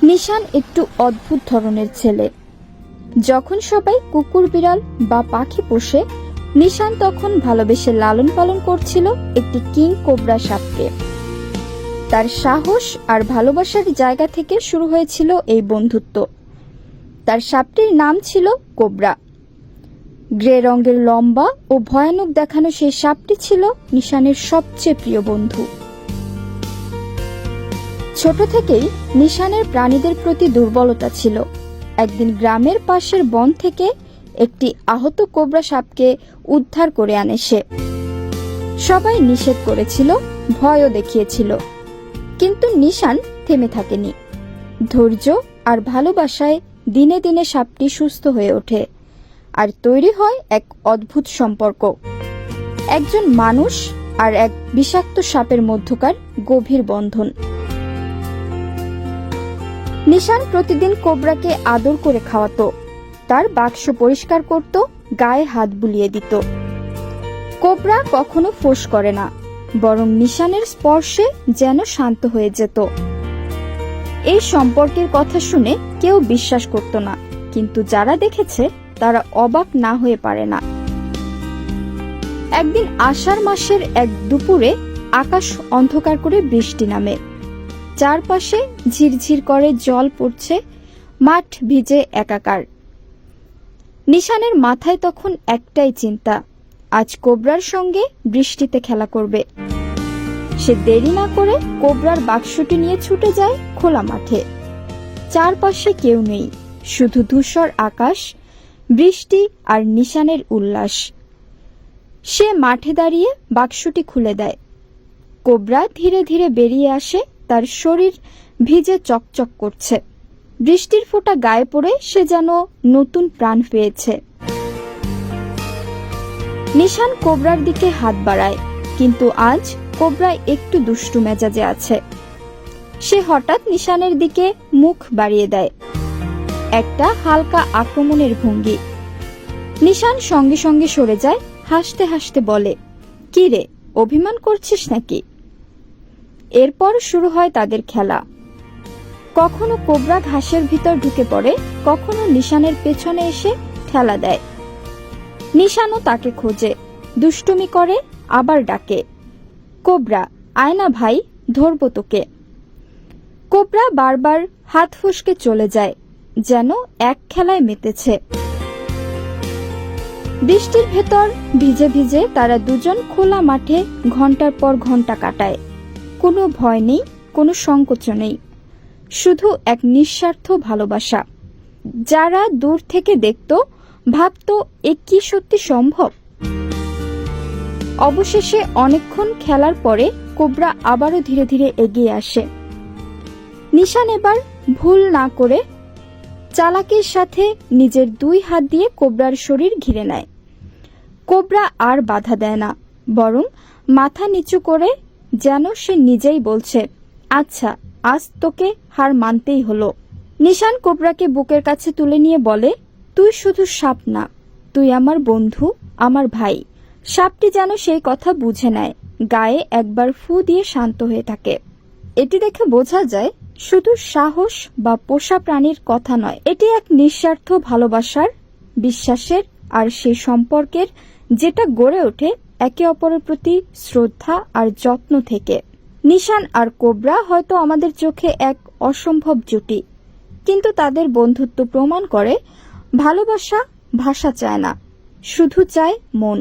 নিশান একটু অদ্ভুত ধরনের ছেলে। যখন সবাই কুকুর বিড়াল বা পাখি পোষে, নিশান তখন ভালোবেসে লালন পালন করছিল একটি কিং কোবরা সাপকে। তার সাহস আর ভালোবাসার জায়গা থেকে শুরু হয়েছিল এই বন্ধুত্ব। তার সাপটির নাম ছিল কোবরা। গ্রে রঙের লম্বা ও ভয়ানক দেখানো সেই সাপটি ছিল নিশানের সবচেয়ে প্রিয় বন্ধু। ছোট থেকেই নিশানের প্রাণীদের প্রতি দুর্বলতা ছিল। একদিন গ্রামের পাশের বন থেকে একটি আহত কোবরা সাপকে উদ্ধার করে আনে সে। সবাই নিষেধ করেছিল, ভয়ও দেখিয়েছিল, কিন্তু নিশান থেমে থাকেনি। ধৈর্য আর ভালোবাসায় দিনে দিনে সাপটি সুস্থ হয়ে ওঠে, আর তৈরি হয় এক অদ্ভুত সম্পর্ক, একজন মানুষ আর এক বিষাক্ত সাপের মধ্যকার গভীর বন্ধন। নিশান প্রতিদিন কোবরাকে আদর করে খাওয়াতো, তার বাক্স পরিষ্কার করত, গায়ে হাত বুলিয়ে দিত। কোবরা কখনো ফোঁস করে না, বরং নিশানের স্পর্শে যেন শান্ত হয়ে যেত। এই সম্পর্কের কথা শুনে কেউ বিশ্বাস করত না, কিন্তু যারা দেখেছে তারা অবাক না হয়ে পারে না। একদিন আষাঢ় মাসের এক দুপুরে আকাশ অন্ধকার করে বৃষ্টি নামে। চারপাশে ঝিরঝির করে জল পড়ছে, মাঠ ভিজে একাকার। নিশানের মাথায় তখন একটাই চিন্তা, আজ কোবরার সঙ্গে বৃষ্টিতে খেলা করবে। সে দেরি না করে কোবরার বাক্সটি নিয়ে ছুটে যায় খোলা মাঠে। চারপাশে কেউ নেই, শুধু ধূসর আকাশ, বৃষ্টি আর নিশানের উল্লাস। সে মাঠে দাঁড়িয়ে বাক্সটি খুলে দেয়। কোবরা ধীরে ধীরে বেরিয়ে আসে, তার শরীর ভিজে চকচক করছে। বৃষ্টির ফোঁটা গায়ে পড়ে সে যেন নতুন প্রাণ পেয়েছে। নিশান কোবরার দিকে হাত বাড়ায়, কিন্তু আজ কোবরা একটু দুষ্টু মেজাজে আছে। সে হঠাৎ নিশানের দিকে মুখ বাড়িয়ে দেয়, একটা হালকা আক্রমণের ভঙ্গি। নিশান সঙ্গে সঙ্গে সরে যায়, হাসতে হাসতে বলে, কি রে, অভিমান করছিস নাকি? এরপর শুরু হয় তাদের খেলা। কখনো কোবরা ঘাসের ভিতর ঢুকে পড়ে, কখনো নিশানের পেছনে এসে ঠেলা দেয়। নিশানও তাকে খোঁজে, দুষ্টুমি করে, আবার ডাকে, কোবরা আয় না ভাই, ধরবো তোকে। কোবরা বারবার হাত ফসকে চলে যায়, যেন এক খেলায় মেতেছে। বৃষ্টির ভেতর ভিজে ভিজে তারা দুজন খোলা মাঠে ঘন্টার পর ঘন্টা কাটায়। কোনো ভয় নেই, কোনো সংকোচ নেই, শুধু এক নিঃস্বার্থ ভালোবাসা। যারা দূর থেকে দেখত ভাবত এ কি সত্যি সম্ভব? অবশেষে অনেকক্ষণ খেলার পরে কোবরা আবারও ধীরে ধীরে এগিয়ে আসে। নিশান এবার ভুল না করে চালাকির সাথে নিজের দুই হাত দিয়ে কোবরার শরীর ঘিরে নেয়। কোবরা আর বাধা দেয় না, বরং মাথা নিচু করে যেন সে নিজেই বলছে, আচ্ছা আজ তোকে হার মানতেই হলো। নিশান কোবরাকে বুকের কাছে তুলে নিয়ে বলে, তুই শুধু সাপ না, তুই আমার বন্ধু, আমার ভাই। সাপটি যেন সেই কথা বুঝে নেয়, গায়ে একবার ফু দিয়ে শান্ত হয়ে থাকে। এটি দেখে বোঝা যায় শুধু সাহস বা পোষা প্রাণীর কথা নয়, এটি এক নিঃস্বার্থ ভালোবাসার, বিশ্বাসের আর সেই সম্পর্কের, যেটা গড়ে ওঠে একে অপরের প্রতি শ্রদ্ধা আর যত্ন থেকে। নিশান আর কোবরা হয়তো আমাদের চোখে এক অসম্ভব জুটি, কিন্তু তাদের বন্ধুত্ব প্রমাণ করে ভালোবাসা ভাষা চায় না, শুধু চায় মন।